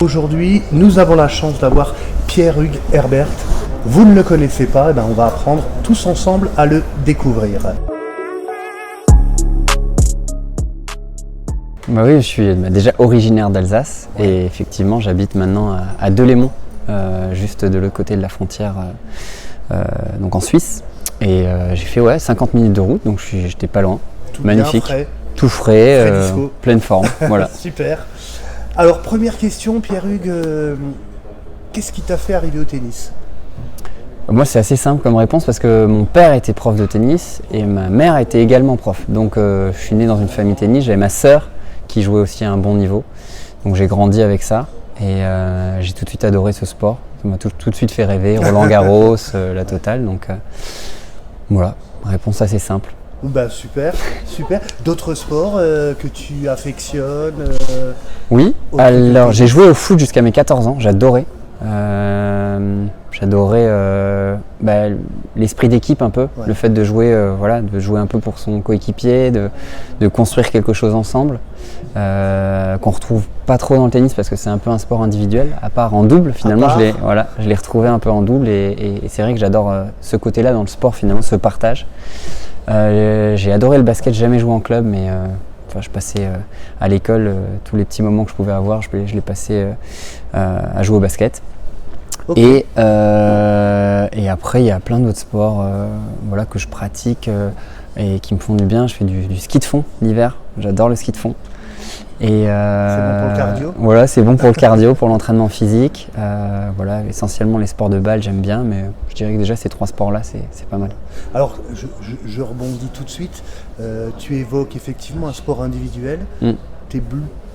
Aujourd'hui, nous avons la chance d'avoir Pierre-Hugues Herbert. Vous ne le connaissez pas, on va apprendre tous ensemble à le découvrir. Bah oui, je suis déjà originaire d'Alsace et effectivement j'habite maintenant à Delémont, juste de l'autre côté de la frontière, donc en Suisse. Et j'ai fait 50 minutes de route, donc j'étais pas loin. Tout magnifique, bien frais. Tout frais, pleine forme. Voilà. Super. Alors première question, Pierre-Hugues, qu'est-ce qui t'a fait arriver au tennis ? Moi c'est assez simple comme réponse parce que mon père était prof de tennis et ma mère était également prof. Donc je suis né dans une famille tennis, j'avais ma sœur qui jouait aussi à un bon niveau. Donc j'ai grandi avec ça et j'ai tout de suite adoré ce sport. Ça m'a tout de suite fait rêver, Roland Garros, la totale. Donc voilà, réponse assez simple. Super, super. D'autres sports que tu affectionnes Oui, alors j'ai joué au foot jusqu'à mes 14 ans, j'adorais. L'esprit d'équipe un peu, le fait de jouer, de jouer un peu pour son coéquipier, de construire quelque chose ensemble, qu'on retrouve pas trop dans le tennis parce que c'est un peu un sport individuel, à part en double finalement, je l'ai retrouvé un peu en double et c'est vrai que j'adore ce côté-là dans le sport finalement, ce partage. J'ai adoré le basket, j'ai jamais joué en club, mais je passais à l'école tous les petits moments que je pouvais avoir, je les passais à jouer au basket. Okay. Et après, il y a plein d'autres sports que je pratique et qui me font du bien. Je fais du ski de fond l'hiver, j'adore le ski de fond. Et c'est bon pour le cardio. Voilà, c'est bon pour le cardio, pour l'entraînement physique. Essentiellement les sports de balle, j'aime bien, mais je dirais que déjà ces trois sports-là, c'est pas mal. Alors, je rebondis tout de suite. Tu évoques effectivement un sport individuel, tes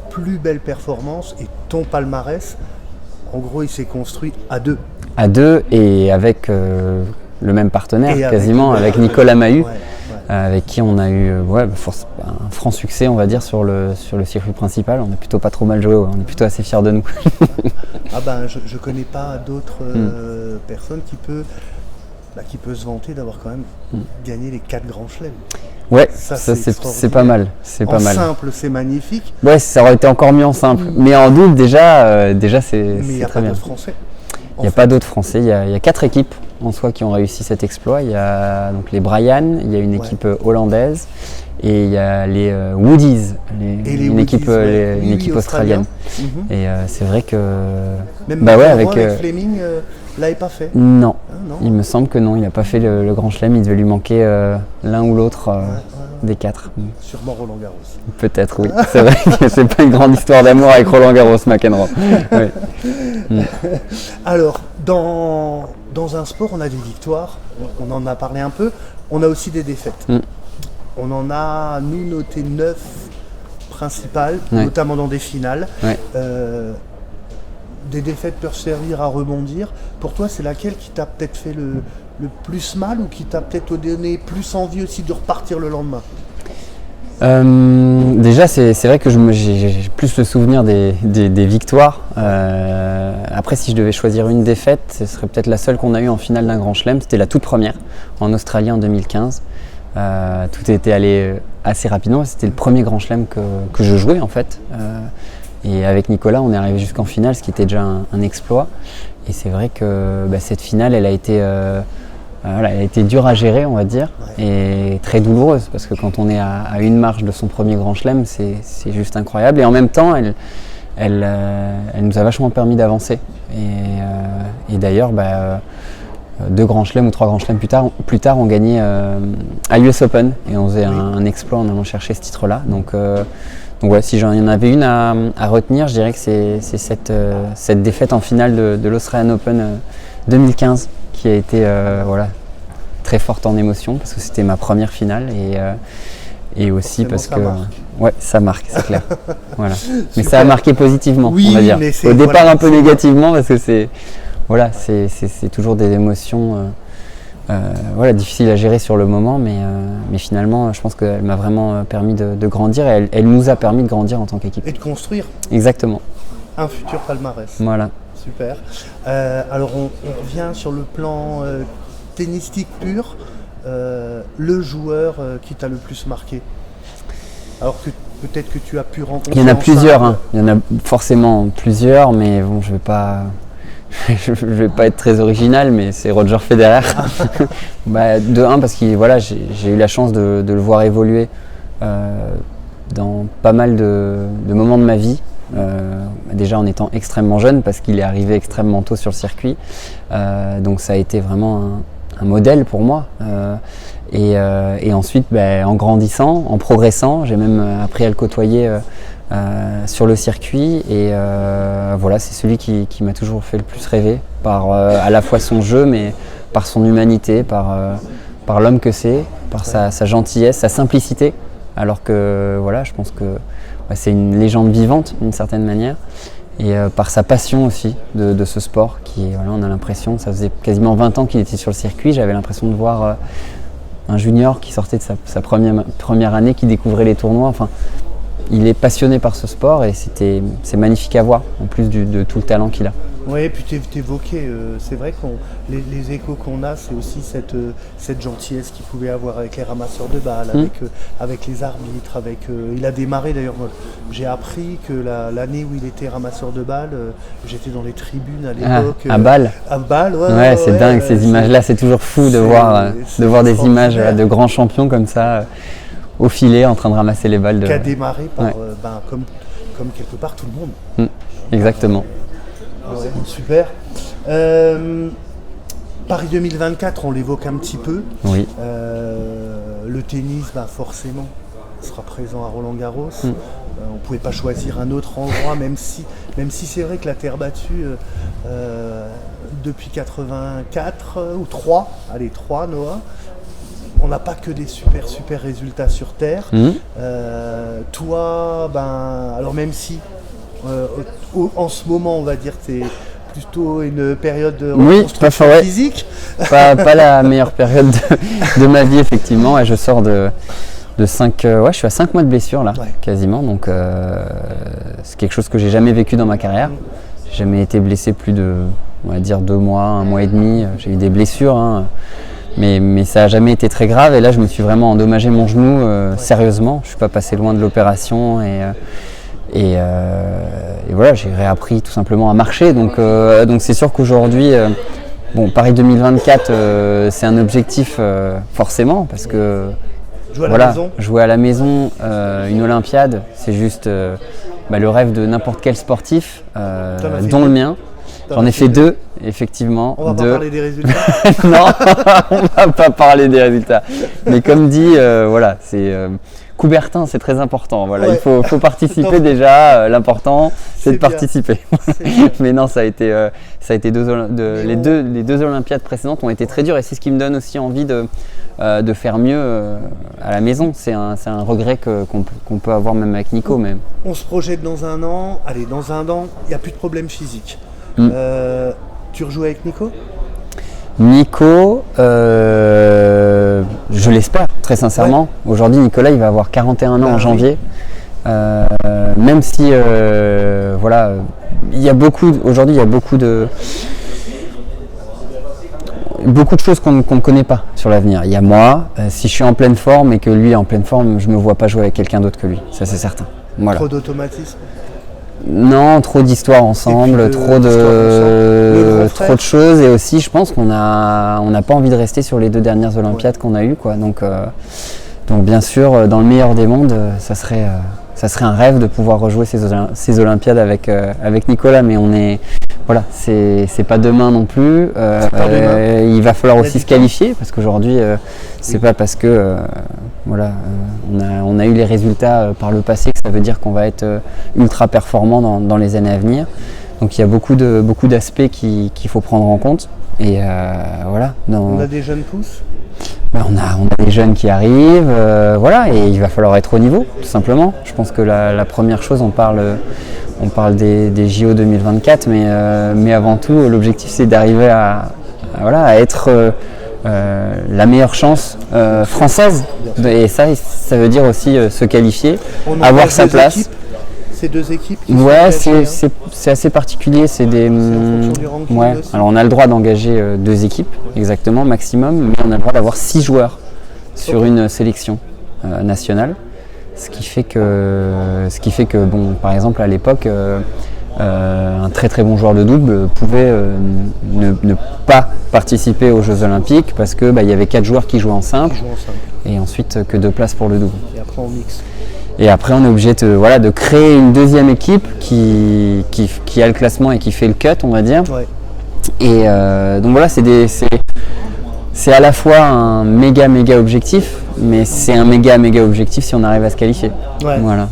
plus belles performances et ton palmarès. En gros, il s'est construit à deux. À deux et avec le même partenaire, quasiment, avec Nicolas Mahut, avec qui on a eu un franc succès, on va dire, sur le circuit principal. On a plutôt pas trop mal joué, on est plutôt assez fiers de nous. Je connais pas d'autres personnes qui peut se vanter d'avoir quand même gagné les 4 grands chelems. Ouais, ça c'est pas mal. C'est pas mal. En simple, c'est magnifique. Ouais, ça aurait été encore mieux en simple. Mais en double, déjà c'est Mais il n'y a très pas bien. d'autres Français. Il n'y a pas d'autres Français. Il y a 4 équipes en soi qui ont réussi cet exploit. Il y a donc les Bryan, il y a une équipe hollandaise et il y a les Woodies, une équipe australienne. Et c'est vrai que même avec Fleming l'avait pas fait. Non. Il me semble que non, il n'a pas fait le Grand Chelem, il devait lui manquer l'un ou l'autre des 4. Sûrement Roland Garros. Peut-être, oui. C'est vrai que c'est pas une grande histoire d'amour avec Roland Garros, McEnroe. Oui. Alors, dans un sport, on a des victoires, on en a parlé un peu, on a aussi des défaites. On en a, nous, noté 9 principales, notamment dans des finales. Des défaites peuvent servir à rebondir. Pour toi, c'est laquelle qui t'a peut-être fait le plus mal ou qui t'a peut-être donné plus envie aussi de repartir le lendemain ? Déjà, c'est vrai que j'ai plus le souvenir des victoires. Après, si je devais choisir une défaite, ce serait peut-être la seule qu'on a eue en finale d'un Grand Chelem. C'était la toute première, en Australie en 2015. Tout était allé assez rapidement. C'était le premier Grand Chelem que je jouais en fait. Et avec Nicolas, on est arrivé jusqu'en finale, ce qui était déjà un exploit. Et c'est vrai que cette finale, elle a été dure à gérer, on va dire, et très douloureuse, parce que quand on est à une marche de son premier Grand Chelem, c'est juste incroyable. Et en même temps, elle nous a vachement permis d'avancer. Et d'ailleurs, 2 Grands Chelems ou 3 Grands Chelems plus tard, on gagnait à l'US Open, et on faisait un exploit en allant chercher ce titre-là. Donc si j'en y en avais une à retenir, je dirais que c'est cette défaite en finale de l'Australian Open 2015 qui a été très forte en émotion parce que c'était ma première finale et aussi parce que ça marque, c'est clair. Voilà. Mais ça a marqué positivement, on va dire. Au départ un peu négativement parce que c'est toujours des émotions difficiles à gérer sur le moment, mais finalement je pense qu'elle m'a vraiment permis de grandir et elle nous a permis de grandir en tant qu'équipe. Et de construire. Exactement. Un futur palmarès. Voilà. Super. Alors on revient sur le plan tennistique pur. Le joueur qui t'a le plus marqué? Alors que peut-être que tu as pu rencontrer. Il y en a en plusieurs, simple. hein. Il y en a forcément plusieurs, mais bon, je vais pas être très original, mais c'est Roger Federer. De un, parce que voilà, j'ai eu la chance de le voir évoluer dans pas mal de moments de ma vie. Déjà en étant extrêmement jeune, parce qu'il est arrivé extrêmement tôt sur le circuit. Donc ça a été vraiment un modèle pour moi. Et ensuite, en grandissant, en progressant, j'ai même appris à le côtoyer sur le circuit. Et voilà, c'est celui qui m'a toujours fait le plus rêver, par à la fois son jeu, mais par son humanité, par l'homme que c'est, par sa gentillesse, sa simplicité. Alors que voilà, je pense que c'est une légende vivante d'une certaine manière. Et par sa passion aussi de ce sport, voilà, on a l'impression, ça faisait quasiment 20 ans qu'il était sur le circuit, j'avais l'impression de voir un junior qui sortait de sa première année, qui découvrait les tournois. Enfin, il est passionné par ce sport et c'est magnifique à voir, en plus de tout le talent qu'il a. Oui, et puis t'évoquais, c'est vrai que les échos qu'on a, c'est aussi cette gentillesse qu'il pouvait avoir avec les ramasseurs de balles, avec les arbitres, il a démarré d'ailleurs, j'ai appris que l'année où il était ramasseur de balles, j'étais dans les tribunes à l'époque. À Bâle. À Bâle, ouais. C'est dingue ces images-là, c'est toujours fou de voir des images de grands champions comme ça, au filet, en train de ramasser les balles. Qui a démarré par, comme quelque part tout le monde. Exactement. Ouais, super. Paris 2024, on l'évoque un petit peu. Oui. Le tennis, forcément, sera présent à Roland-Garros. On ne pouvait pas choisir un autre endroit, même si c'est vrai que la terre battue, depuis 84 ou 3, Noah, on n'a pas que des super résultats sur terre. Toi, alors même si en ce moment, on va dire que c'est plutôt une période de reconstruction physique. Pas la meilleure période de ma vie, effectivement. Et je sors de 5... je suis à 5 mois de blessure, là, quasiment. Donc, c'est quelque chose que j'ai jamais vécu dans ma carrière. J'ai jamais été blessé plus de, on va dire, 2 mois, 1 mois et demi. J'ai eu des blessures, hein, mais ça n'a jamais été très grave. Et là, je me suis vraiment endommagé mon genou sérieusement. Je ne suis pas passé loin de l'opération. Et voilà, j'ai réappris tout simplement à marcher. Donc c'est sûr qu'aujourd'hui, Paris 2024, c'est un objectif forcément, parce que jouer à la maison, une Olympiade, c'est juste le rêve de n'importe quel sportif, dont le mien. J'en ai fait 2, effectivement. On va pas parler des résultats. Non, on va pas parler des résultats. Mais comme dit, c'est Coubertin, c'est très important. Voilà, il faut participer déjà. L'important, c'est de participer. Mais non, ça a été les deux Olympiades précédentes ont été très dures, et c'est ce qui me donne aussi envie de faire mieux à la maison. C'est un regret qu'on peut avoir même avec Nico. Mais on se projette dans un an. Allez, dans un an, il n'y a plus de problème physique. Tu rejoues avec Nico ? Nico, je l'espère très sincèrement. Aujourd'hui, Nicolas, il va avoir 41 ans en janvier. Même si, aujourd'hui, il y a beaucoup de choses qu'on ne connaît pas sur l'avenir. Il y a moi, si je suis en pleine forme et que lui est en pleine forme, je ne me vois pas jouer avec quelqu'un d'autre que lui. Ça, c'est certain. Voilà. Trop d'automatisme ? Non, trop d'histoires ensemble, trop de choses, et aussi je pense qu'on n'a pas envie de rester sur les 2 dernières Olympiades qu'on a eues, quoi. Donc bien sûr, dans le meilleur des mondes, ça serait un rêve de pouvoir rejouer ces Olympiades avec Nicolas, mais c'est pas demain non plus. Il va falloir aussi se qualifier, parce qu'aujourd'hui c'est pas parce que on a eu les résultats par le passé que ça veut dire qu'on va être ultra performant dans les années à venir. Donc il y a beaucoup d'aspects qu'il faut prendre en compte. Et on a des jeunes pousses. On a des jeunes qui arrivent, et il va falloir être au niveau, tout simplement. Je pense que la première chose, on parle des JO 2024, mais avant tout, l'objectif, c'est d'arriver à être la meilleure chance française. Et ça veut dire aussi se qualifier, avoir sa place. Ces 2 équipes c'est assez particulier. C'est des. Alors on a le droit d'engager 2 équipes, exactement, maximum, mais on a le droit d'avoir 6 joueurs sur une sélection nationale. Ce qui fait que bon, par exemple, à l'époque, un très très bon joueur de double pouvait ne pas participer aux Jeux Olympiques parce que il y avait 4 joueurs qui jouaient en simple et ensuite que 2 places pour le double. Et après on mixe. Et après on est obligé de créer une deuxième équipe qui a le classement et qui fait le cut, on va dire. Ouais. Et donc voilà, c'est à la fois un méga objectif, mais c'est un méga objectif si on arrive à se qualifier. Ouais. Voilà.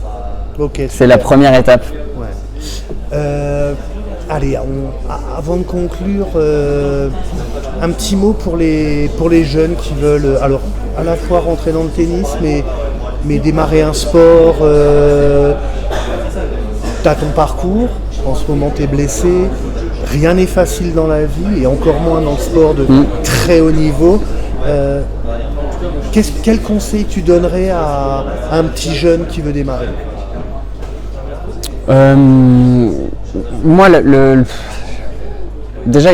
Ok. C'est la première étape. Ouais. Allez, avant de conclure, un petit mot pour les jeunes qui veulent alors à la fois rentrer dans le tennis, mais démarrer un sport. T'as ton parcours, en ce moment t'es blessé, rien n'est facile dans la vie et encore moins dans le sport de très haut niveau. Quel conseil tu donnerais à un petit jeune qui veut démarrer ? Moi, déjà,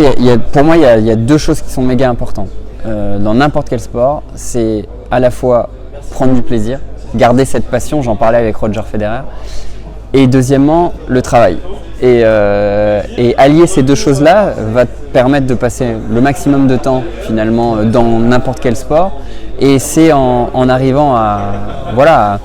pour moi, il y a 2 choses qui sont méga importantes. Dans n'importe quel sport, c'est à la fois prendre du plaisir, garder cette passion, j'en parlais avec Roger Federer, et deuxièmement, le travail. Et allier ces 2 choses-là va te permettre de passer le maximum de temps finalement dans n'importe quel sport. Et c'est en arrivant à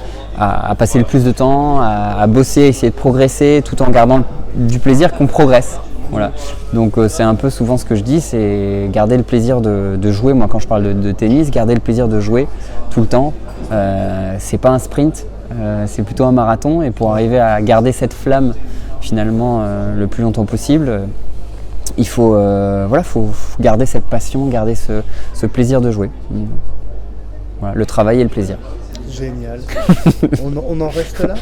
passer le plus de temps, à bosser, essayer de progresser tout en gardant du plaisir qu'on progresse. Voilà. Donc c'est un peu souvent ce que je dis, c'est garder le plaisir de jouer. Moi quand je parle de tennis, garder le plaisir de jouer tout le temps. C'est pas un sprint, c'est plutôt un marathon. Et pour arriver à garder cette flamme finalement le plus longtemps possible, il faut garder cette passion, garder ce plaisir de jouer. Voilà, le travail et le plaisir. Génial. On en reste là ?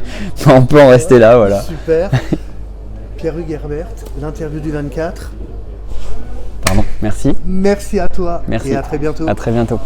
On peut en rester là, voilà. Super. Pierre-Hugues Herbert, l'interview du 24. Pardon, merci. Merci à toi. Merci. Et à très bientôt. À très bientôt.